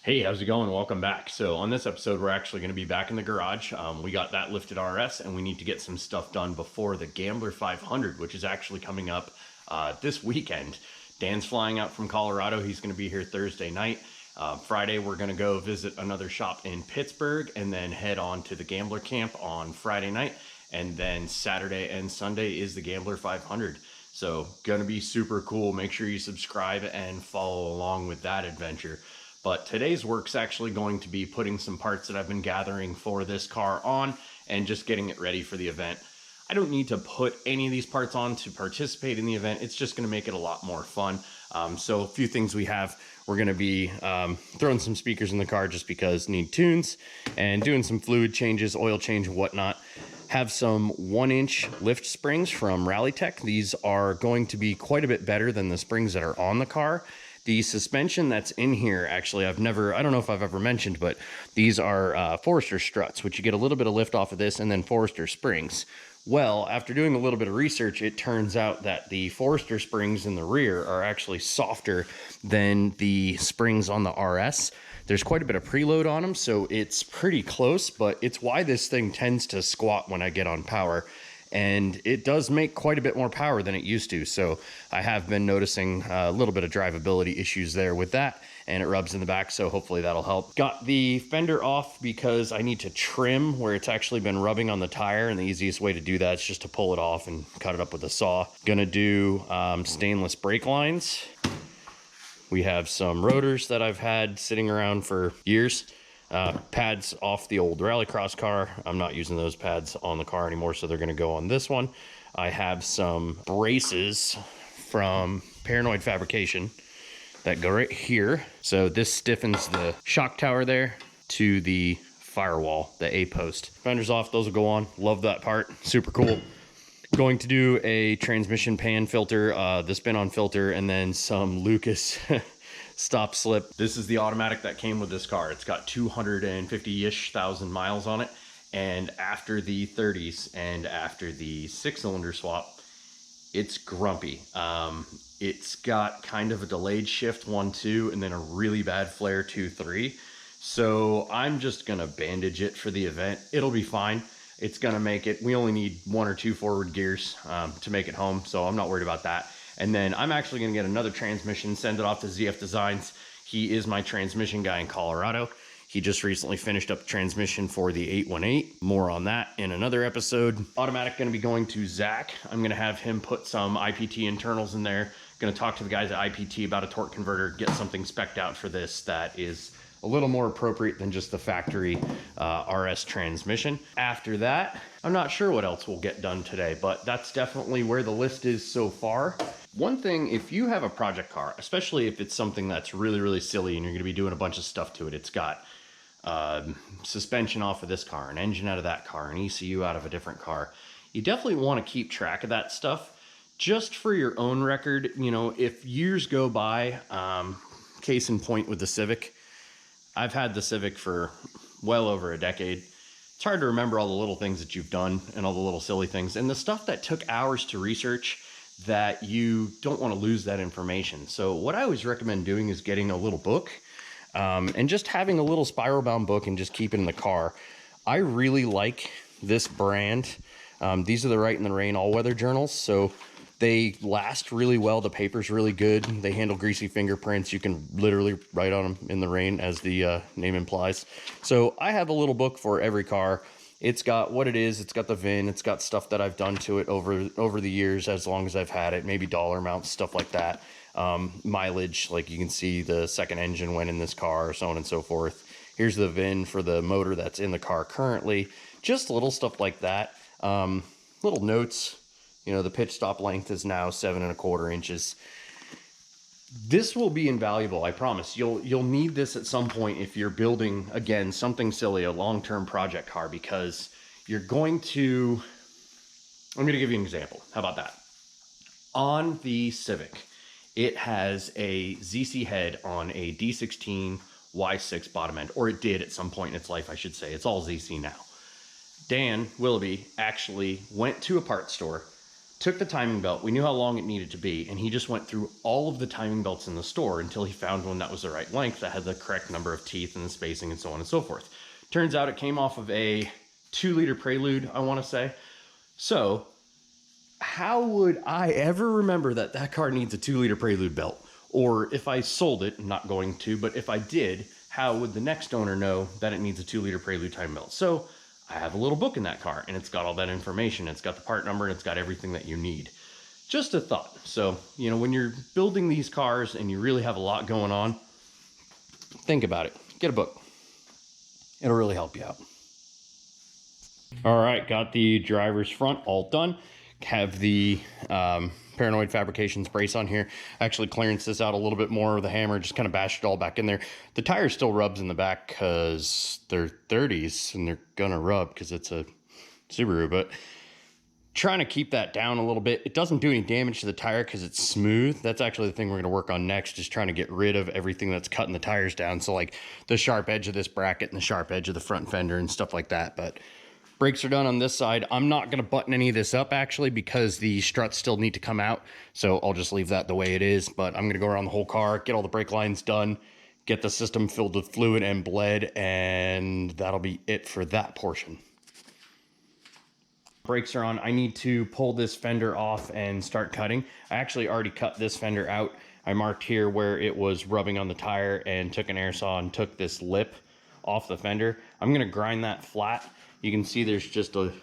Hey, how's it going? Welcome back. So on this episode, we're actually going to be back in the garage. We got that lifted RS and we need to get some stuff done before the Gambler 500, which is actually coming up this weekend. Dan's flying out from Colorado. He's going to be here Thursday night. Friday, we're going to go visit another shop in Pittsburgh and then head on to the Gambler camp on Friday night. And then Saturday and Sunday is the Gambler 500. So gonna be super cool. Make sure you subscribe and follow along with that adventure. But today's work's actually going to be putting some parts that I've been gathering for this car on and just getting it ready for the event. I don't need to put any of these parts on to participate in the event. It's just going to make it a lot more fun. So a few things we have. We're going to be throwing some speakers in the car just because need tunes and doing some fluid changes, oil change and whatnot. Have some 1-inch lift springs from Rallytech. These are going to be quite a bit better than the springs that are on the car. The suspension that's in here, actually, I don't know if I've ever mentioned, but these are Forester struts, which you get a little bit of lift off of this, and then Forester springs. Well, after doing a little bit of research, it turns out that the Forester springs in the rear are actually softer than the springs on the RS. There's quite a bit of preload on them, so it's pretty close, but it's why this thing tends to squat when I get on power. And it does make quite a bit more power than it used to. So I have been noticing a little bit of drivability issues there with that, and it rubs in the back, so hopefully that'll help. Got the fender off because I need to trim where it's actually been rubbing on the tire, and the easiest way to do that is just to pull it off and cut it up with a saw. Gonna do stainless brake lines. We have some rotors that I've had sitting around for years. Pads off the old Rallycross car. I'm not using those pads on the car anymore, so they're going to go on this one. I have some braces from Paranoid Fabrication that go right here. So this stiffens the shock tower there to the firewall, the A-post. Fenders off, those will go on. Love that part, super cool. Going to do a transmission pan filter, the spin-on filter, and then some Lucas stop slip. This is the automatic that came with this car. It's got 250-ish thousand miles on it. And after the 30s and after the 6-cylinder swap, it's grumpy. It's got kind of a delayed shift 1-2 and then a really bad flare 2-3. So I'm just gonna bandage it for the event. It'll be fine. It's gonna make it, we only need 1 or 2 forward gears to make it home. So I'm not worried about that. And then I'm actually going to get another transmission, send it off to ZF Designs. He is my transmission guy in Colorado. He just recently finished up the transmission for the 818. More on that in another episode. Automatic going to be going to Zach. I'm going to have him put some IPT internals in there. Going to talk to the guys at IPT about a torque converter, get something spec'd out for this that is a little more appropriate than just the factory RS transmission. After that, I'm not sure what else we'll get done today, but that's definitely where the list is so far. One thing, if you have a project car, especially if it's something that's really, really silly and you're gonna be doing a bunch of stuff to it, it's got suspension off of this car, an engine out of that car, an ECU out of a different car, you definitely wanna keep track of that stuff just for your own record. You know, if years go by, case in point with the Civic, I've had the Civic for well over a decade. It's hard to remember all the little things that you've done and all the little silly things and the stuff that took hours to research that you don't want to lose that information. So what I always recommend doing is getting a little book and just having a little spiral bound book and just keep it in the car. I really like this brand. These are the Right in the Rain all-weather journals. So they last really well. The paper's really good. They handle greasy fingerprints. You can literally write on them in the rain, as the name implies. So I have a little book for every car. It's got what it is. It's got the VIN. It's got stuff that I've done to it over the years, as long as I've had it. Maybe dollar amounts, stuff like that. Mileage, like you can see the second engine went in this car, so on and so forth. Here's the VIN for the motor that's in the car currently. Just little stuff like that. Little notes. You know, the pitch stop length is now 7¼ inches. This will be invaluable, I promise. You'll need this at some point if you're building, again, something silly, a long-term project car, because you're going to, I'm going to give you an example. How about that? On the Civic, it has a ZC head on a D16 Y6 bottom end, or it did at some point in its life, I should say. It's all ZC now. Dan Willoughby actually went to a parts store, took the timing belt. We knew how long it needed to be, and he just went through all of the timing belts in the store until he found one that was the right length, that had the correct number of teeth and the spacing and so on and so forth. Turns out it came off of a 2-liter Prelude, I want to say. So how would I ever remember that that car needs a 2-liter Prelude belt? Or if I sold it, I'm not going to, but if I did, how would the next owner know that it needs a 2-liter Prelude timing belt? So I have a little book in that car, and it's got all that information. It's got the part number, and it's got everything that you need. Just a thought. So, you know, when you're building these cars and you really have a lot going on, think about it. Get a book. It'll really help you out. All right, got the driver's front all done. Have the Paranoid Fabrications brace on here. Actually clearance this out a little bit more with a hammer, just kind of bash it all back in there. The tire still rubs in the back because they're 30s and they're gonna rub because it's a Subaru, but trying to keep that down a little bit. It doesn't do any damage to the tire because it's smooth. That's actually the thing we're gonna work on next, is trying to get rid of everything that's cutting the tires down. So like the sharp edge of this bracket and the sharp edge of the front fender and stuff like that. But brakes are done on this side. I'm not going to button any of this up actually because the struts still need to come out. So I'll just leave that the way it is. But I'm going to go around the whole car, get all the brake lines done, get the system filled with fluid and bled, and that'll be it for that portion. Brakes are on. I need to pull this fender off and start cutting. I actually already cut this fender out. I marked here where it was rubbing on the tire and took an air saw and took this lip off the fender. I'm going to grind that flat. You can see there's just a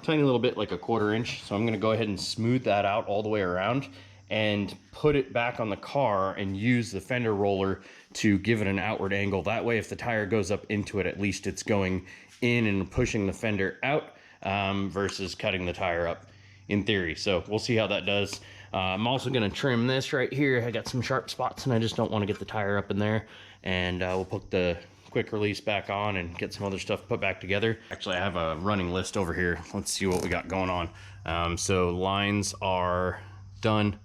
tiny little bit, like a 1/4 inch. So I'm gonna go ahead and smooth that out all the way around and put it back on the car and use the fender roller to give it an outward angle. That way, if the tire goes up into it, at least it's going in and pushing the fender out versus cutting the tire up in theory. So we'll see how that does. I'm also gonna trim this right here. I got some sharp spots and I just don't wanna get the tire up in there. And we'll put the quick release back on and get some other stuff put back together. Actually, I have a running list over here. Let's see what we got going on. So lines are done,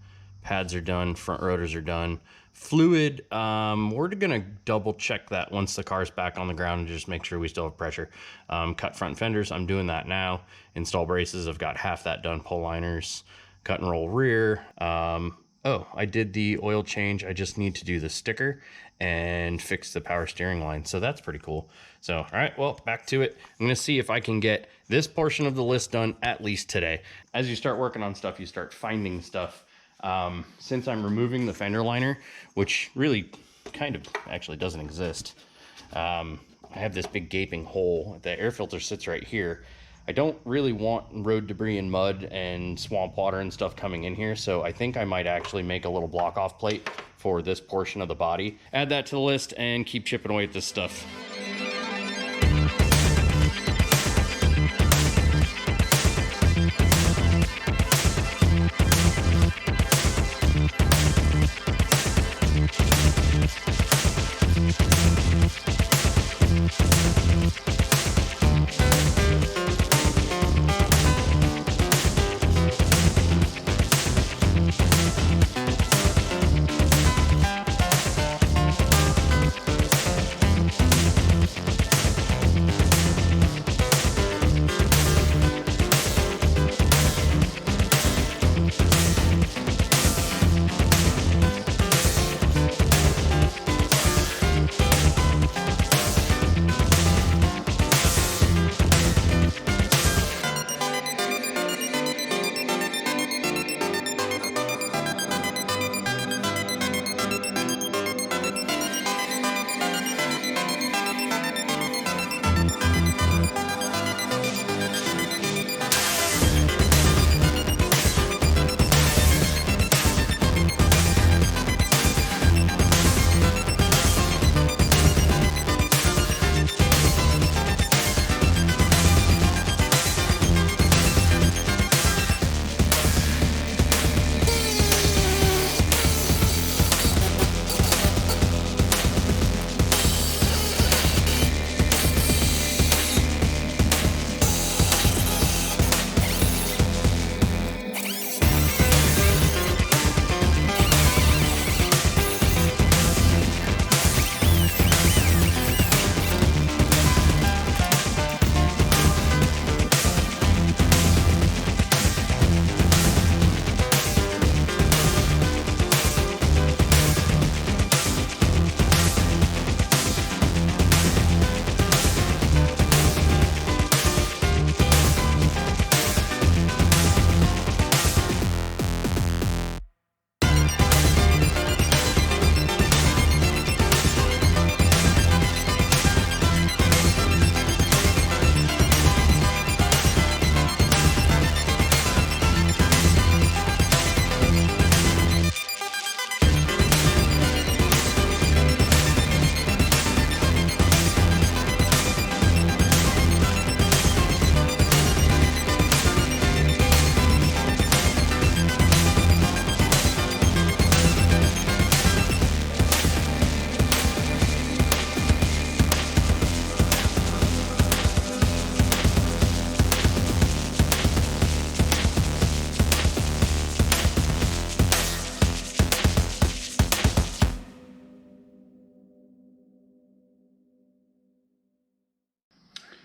pads are done, front rotors are done. Fluid, we're gonna double check that once the car's back on the ground and just make sure we still have pressure. Cut front fenders, I'm doing that now. Install braces, I've got half that done. Pull liners, cut and roll rear. Oh, I did the oil change. I just need to do the sticker and fix the power steering line. So that's pretty cool. So, all right, well, back to it. I'm gonna see if I can get this portion of the list done at least today. As you start working on stuff, you start finding stuff. Since I'm removing the fender liner, which really kind of actually doesn't exist, I have this big gaping hole. The air filter sits right here. I don't really want road debris and mud and swamp water and stuff coming in here, so I think I might actually make a little block off plate for this portion of the body. Add that to the list and keep chipping away at this stuff.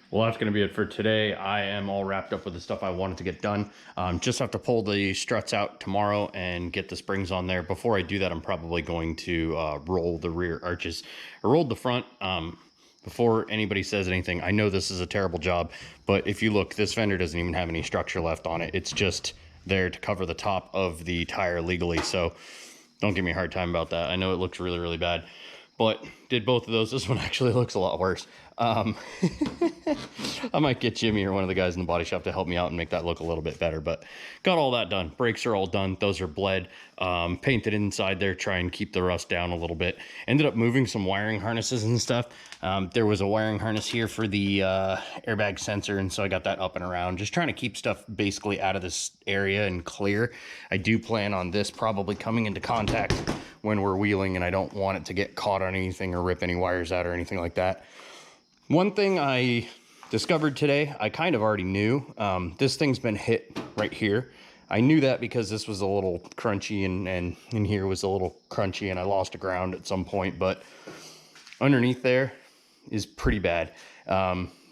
Well, that's going to be it for today. I am all wrapped up with the stuff I wanted to get done. Just have to pull the struts out tomorrow and get the springs on there. Before I do that, I'm probably going to roll the rear arches. I rolled the front. Before anybody says anything, I know this is a terrible job, but if you look, this fender doesn't even have any structure left on it. It's just there to cover the top of the tire legally. So don't give me a hard time about that. I know it looks really, really bad, but did both of those. This one actually looks a lot worse. I might get Jimmy or one of the guys in the body shop to help me out and make that look a little bit better, but got all that done. Brakes are all done. Those are bled, painted inside there, try and keep the rust down a little bit. Ended up moving some wiring harnesses and stuff. There was a wiring harness here for the airbag sensor, and so I got that up and around, just trying to keep stuff basically out of this area and clear. I do plan on this probably coming into contact when we're wheeling, and I don't want it to get caught on anything or rip any wires out or anything like that. One thing I discovered today, I kind of already knew. This thing's been hit right here. I knew that because this was a little crunchy and in here was a little crunchy, and I lost the ground at some point, but underneath there is pretty bad.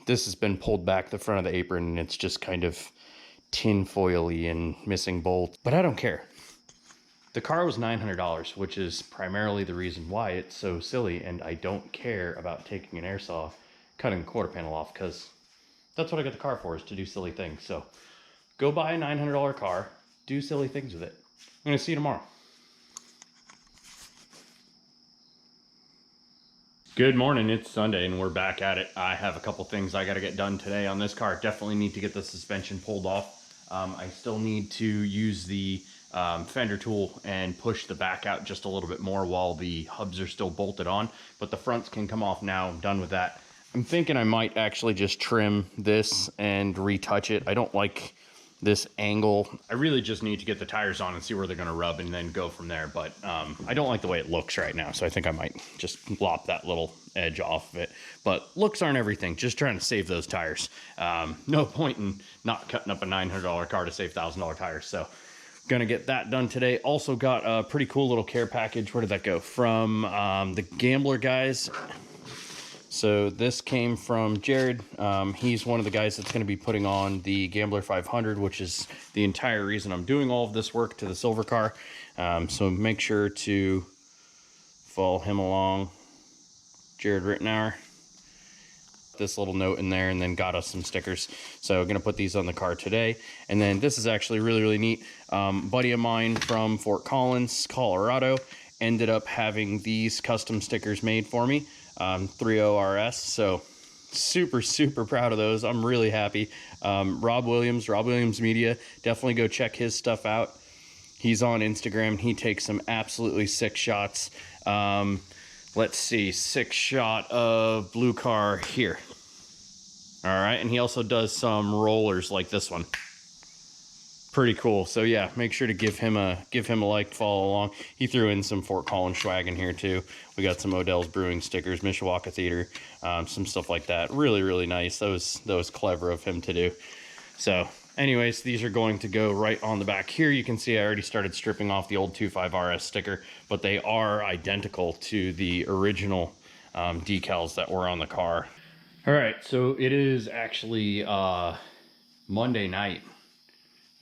This has been pulled back the front of the apron, and it's just kind of tin foily and missing bolts, but I don't care. The car was $900, which is primarily the reason why it's so silly, and I don't care about taking an air saw, cutting the quarter panel off, because that's what I got the car for, is to do silly things. So go buy a $900 car, do silly things with it. I'm going to see you tomorrow. Good morning, it's Sunday and we're back at it. I have a couple things I got to get done today on this car. Definitely need to get the suspension pulled off. I still need to use the fender tool and push the back out just a little bit more while the hubs are still bolted on, but the fronts can come off now. I'm done with that. I'm thinking I might actually just trim this and retouch it. I don't like this angle. I really just need to get the tires on and see where they're going to rub and then go from there, but I don't like the way it looks right now, so I think I might just lop that little edge off of it. But looks aren't everything, just trying to save those tires. No point in not cutting up a $900 car to save $1,000 tires, so gonna get that done today. Also got a pretty cool little care package. Where did that go? From the Gambler guys. So this came from Jared. He's one of the guys that's going to be putting on the Gambler 500, which is the entire reason I'm doing all of this work to the silver car. So make sure to follow him along, Jared Rittenauer. This little note in there, and then got us some stickers. So I'm going to put these on the car today. And then this is actually really, really neat. Buddy of mine from Fort Collins, Colorado, ended up having these custom stickers made for me. 30 RS, so super, super proud of those. I'm really happy. Rob Williams Media, definitely go check his stuff out. He's on Instagram. He takes some absolutely sick shots. Let's see, 6-shot of blue car here. All right, and he also does some rollers like this one. Pretty cool. So yeah, make sure to give him a like, follow along. He threw in some Fort Collins swag in here too. We got some Odell's Brewing stickers, Mishawaka Theater, some stuff like that. Really, really nice. That was clever of him to do. So anyways, these are going to go right on the back here. You can see I already started stripping off the old 25 RS sticker, but they are identical to the original decals that were on the car. All right, so it is actually Monday night.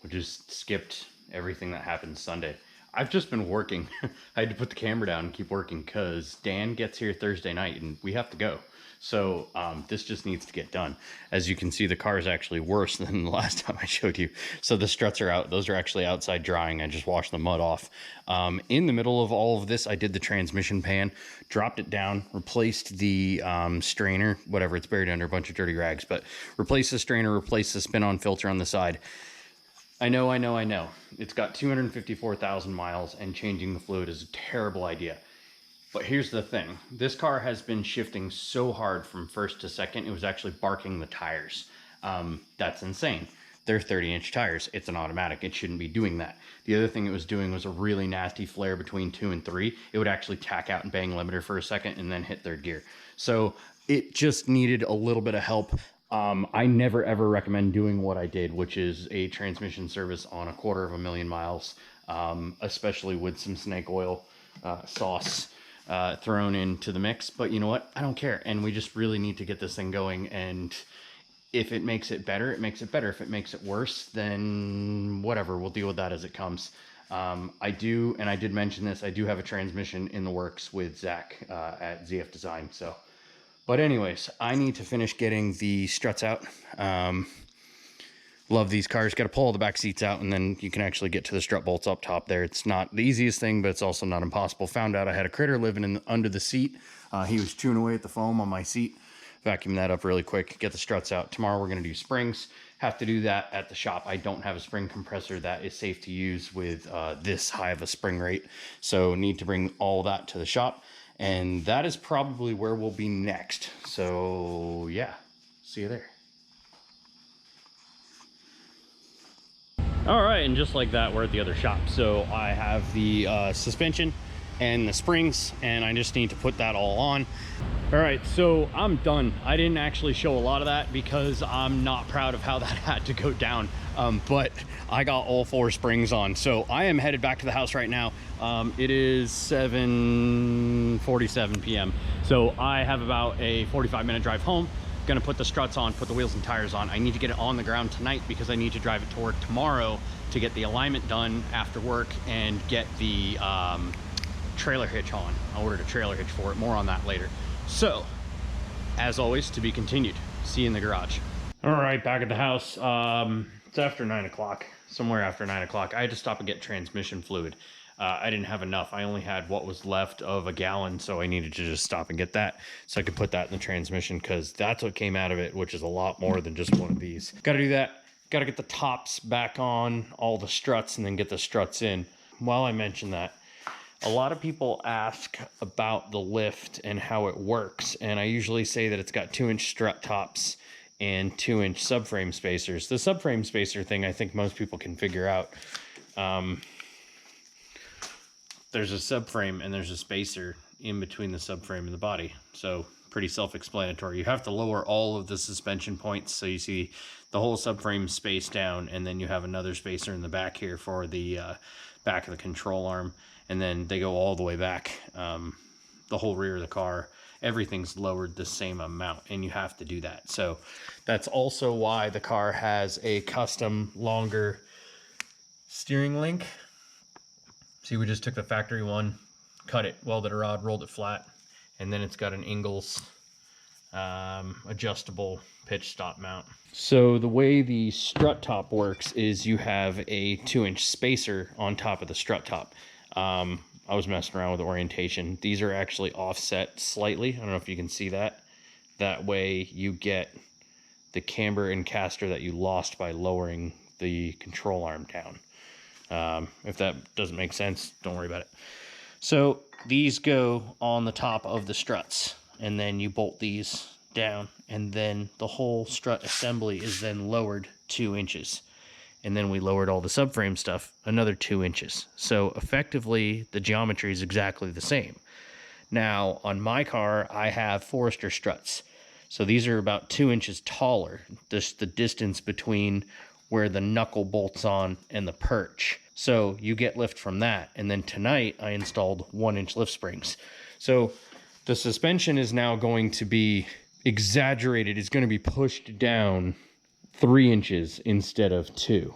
We just skipped everything that happened Sunday. I've just been working. I had to put the camera down and keep working because Dan gets here Thursday night and we have to go. So this just needs to get done. As you can see, the car is actually worse than the last time I showed you. So the struts are out. Those are actually outside drying. I just washed the mud off. In the middle of all of this, I did the transmission pan, dropped it down, replaced the strainer, whatever, it's buried under a bunch of dirty rags, but replaced the strainer, replaced the spin-on filter on the side. I know. It's got 254,000 miles, and changing the fluid is a terrible idea. But here's the thing. This car has been shifting so hard from first to second, it was actually barking the tires. That's insane. They're 30-inch tires. It's an automatic. It shouldn't be doing that. The other thing it was doing was a really nasty flare between 2 and 3. It would actually tack out and bang limiter for a second and then hit third gear. So it just needed a little bit of help. I never ever recommend doing what I did, which is a transmission service on 250,000 miles, especially with some snake oil sauce thrown into the mix. But you know what? I don't care. And we just really need to get this thing going. And If it makes it better, it makes it better. If it makes it worse, then whatever, we'll deal with that as it comes. I do, and I did mention this, I do have a transmission in the works with Zach at ZF Design. So, but anyways, I need to finish getting the struts out. Love these cars. Got to pull all the back seats out, and then you can actually get to the strut bolts up top there. It's not the easiest thing, but it's also not impossible. Found out I had a critter living under the seat. He was chewing away at the foam on my seat. Vacuum that up really quick, get the struts out. Tomorrow we're going to do springs. Have to do that at the shop. I don't have a spring compressor that is safe to use with this high of a spring rate, so need to bring all that to the shop, and that is probably where we'll be next. So yeah, see you there. All right, and just like that, we're at the other shop. So I have the suspension and the springs, and I just need to put that all on. All right, so I'm done. I didn't actually show a lot of that because I'm not proud of how that had to go down, but I got all 4 springs on. So I am headed back to the house right now. It is 7:47 p.m. So I have about a 45-minute drive home. Gonna put the struts on, put the wheels and tires on. I need to get it on the ground tonight because I need to drive it to work tomorrow to get the alignment done after work and get the trailer hitch on. I ordered a trailer hitch for it. More on that later. So, as always, to be continued. See you in the garage. All right, back at the house. It's after 9 o'clock, somewhere after 9 o'clock. I had to stop and get transmission fluid. I didn't have enough. I only had what was left of a gallon, so I needed to just stop and get that so I could put that in the transmission, because that's what came out of it, which is a lot more than just one of these. Got to do that. Got to get the tops back on all the struts and then get the struts in. While I mention that, a lot of people ask about the lift and how it works, and I usually say that it's got 2-inch strut tops and 2-inch subframe spacers. The subframe spacer thing, I think most people can figure out. There's a subframe and there's a spacer in between the subframe and the body, so pretty self-explanatory. You have to lower all of the suspension points, so you see the whole subframe spaced down, and then you have another spacer in the back here for the back of the control arm. And then they go all the way back, the whole rear of the car. Everything's lowered the same amount, and you have to do that. So that's also why the car has a custom longer steering link. See, we just took the factory one, cut it, welded a rod, rolled it flat, and then it's got an Ingalls adjustable pitch stop mount. So the way the strut top works is you have a 2-inch spacer on top of the strut top. I was messing around with orientation. These are actually offset slightly. I don't know if you can see that. That way you get the camber and caster that you lost by lowering the control arm down. If that doesn't make sense, don't worry about it. So these go on the top of the struts, and then you bolt these down, and then the whole strut assembly is then lowered 2 inches. And then we lowered all the subframe stuff another 2 inches. So effectively, the geometry is exactly the same. Now, on my car, I have Forester struts. So these are about 2 inches taller, just the distance between where the knuckle bolts on and the perch. So you get lift from that. And then tonight, I installed 1-inch lift springs. So the suspension is now going to be exaggerated. It's going to be pushed down 3 inches instead of 2,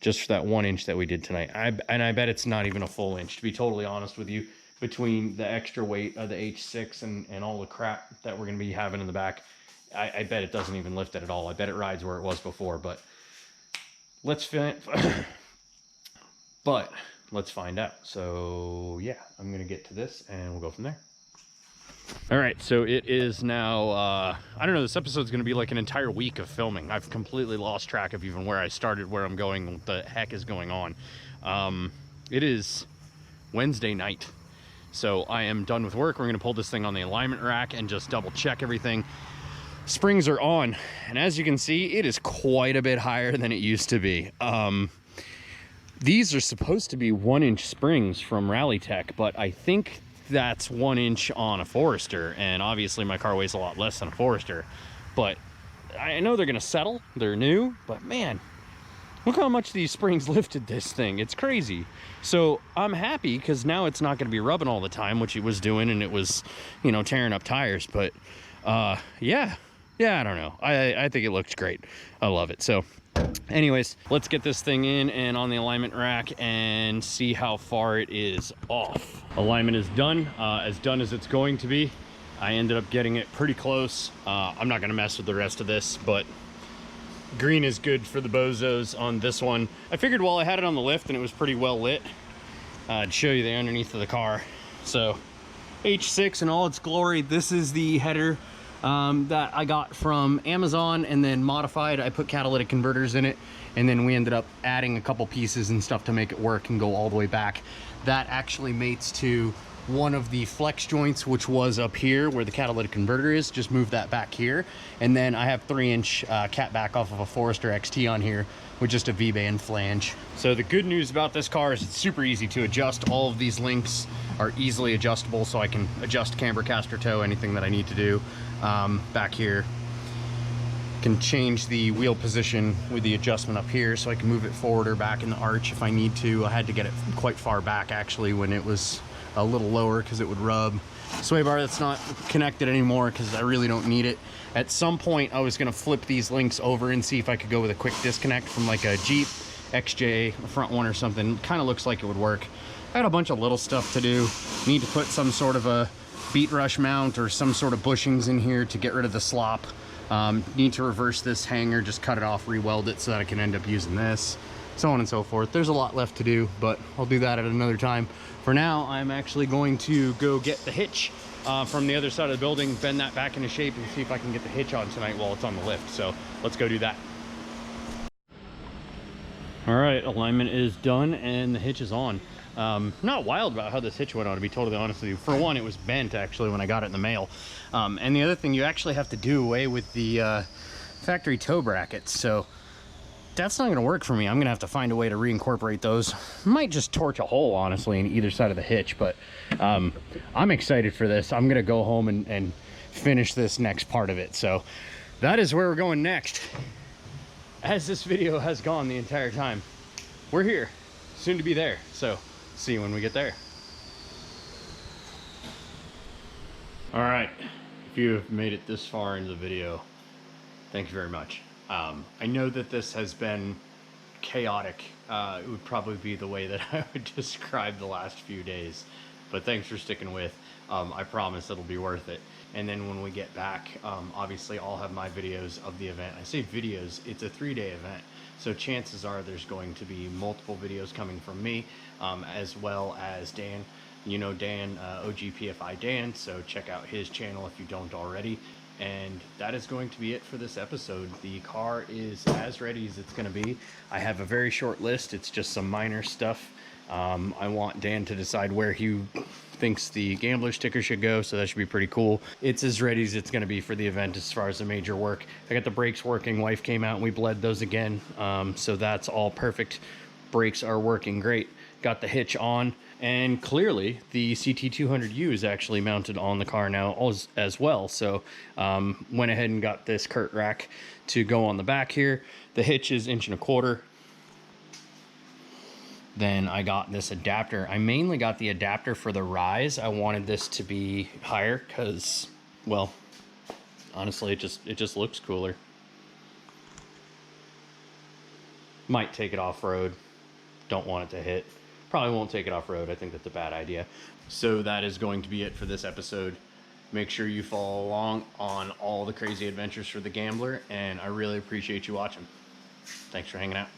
just for that 1 inch that we did tonight. And I bet it's not even a full inch, to be totally honest with you, between the extra weight of the H6 and all the crap that we're going to be having in the back. I bet it doesn't even lift it at all. I bet it rides where it was before, but let's find out. So yeah, I'm going to get to this and we'll go from there. All right, so it is now, I don't know, this episode's going to be like an entire week of filming. I've completely lost track of even where I started, where I'm going, what the heck is going on. It is Wednesday night, so I am done with work. We're going to pull this thing on the alignment rack and just double check everything. Springs are on, and as you can see, it is quite a bit higher than it used to be. These are supposed to be 1-inch springs from Rally Tech, but I think that's 1 inch on a Forester, and obviously my car weighs a lot less than a Forester, but I know they're gonna settle. They're new, but man, look how much these springs lifted this thing. It's crazy. So I'm happy because now it's not gonna be rubbing all the time, which it was doing, and it was, you know, tearing up tires. But yeah, yeah, I don't know. I think it looks great. I love it. So anyways, let's get this thing in and on the alignment rack and see how far it is off. Alignment is done as it's going to be. I ended up getting it pretty close. I'm not gonna mess with the rest of this, but green is good for the bozos on this one. I figured while I had it on the lift and it was pretty well lit, I'd show you the underneath of the car. So H6 in all its glory. This is the header that I got from Amazon and then modified. I put catalytic converters in it, and then we ended up adding a couple pieces and stuff to make it work and go all the way back. That actually mates to one of the flex joints, which was up here where the catalytic converter is. Just move that back here, and then I have 3-inch cat back off of a Forester XT on here with just a V-band flange. So the good news about this car is it's super easy to adjust. All of these links are easily adjustable, so I can adjust camber, caster, toe, anything that I need to do. Back here, can change the wheel position with the adjustment up here, so I can move it forward or back in the arch if I need to. I had to get it quite far back actually when it was a little lower because it would rub. Sway bar that's not connected anymore because I really don't need it. At some point I was going to flip these links over and see if I could go with a quick disconnect from like a Jeep XJ, a front one or something. Kind of looks like it would work. I got a bunch of little stuff to do. Need to put some sort of a beat rush mount or some sort of bushings in here to get rid of the slop. Need to reverse this hanger, just cut it off, re-weld it so that I can end up using this, so on and so forth. There's a lot left to do, but I'll do that at another time. For now, I'm actually going to go get the hitch from the other side of the building, bend that back into shape, and see if I can get the hitch on tonight while it's on the lift. So let's go do that. All right, alignment is done and the hitch is on. Not wild about how this hitch went on, to be totally honest with you. For one, it was bent actually when I got it in the mail. And the other thing, you actually have to do away with the factory toe brackets. So that's not gonna work for me. I'm gonna have to find a way to reincorporate those. Might just torch a hole, honestly, in either side of the hitch, but I'm excited for this. I'm gonna go home and finish this next part of it. So that is where we're going next. As this video has gone the entire time, we're here, soon to be there. So see you when we get there. All right, if you have made it this far into the video, thank you very much. I know that this has been chaotic. It would probably be the way that I would describe the last few days, but thanks for sticking with. I promise it'll be worth it. And then when we get back, obviously I'll have my videos of the event. I say videos, it's a 3-day event. So chances are there's going to be multiple videos coming from me, as well as Dan. You know Dan, OGPFI Dan, so check out his channel if you don't already. And that is going to be it for this episode. The car is as ready as it's gonna be. I have a very short list. It's just some minor stuff. I want Dan to decide where he thinks the gambler sticker should go, so that should be pretty cool. It's as ready as it's going to be for the event as far as the major work. I got the brakes working. Wife came out and we bled those again, so that's all perfect. Brakes are working great. Got the hitch on, and clearly the CT200U is actually mounted on the car now as well. So went ahead and got this curt rack to go on the back here. The hitch is 1.25 inches. Then I got this adapter. I mainly got the adapter for the rise. I wanted this to be higher because, well, honestly, it just looks cooler. Might take it off-road. Don't want it to hit. Probably won't take it off-road. I think that's a bad idea. So that is going to be it for this episode. Make sure you follow along on all the crazy adventures for the Gambler, and I really appreciate you watching. Thanks for hanging out.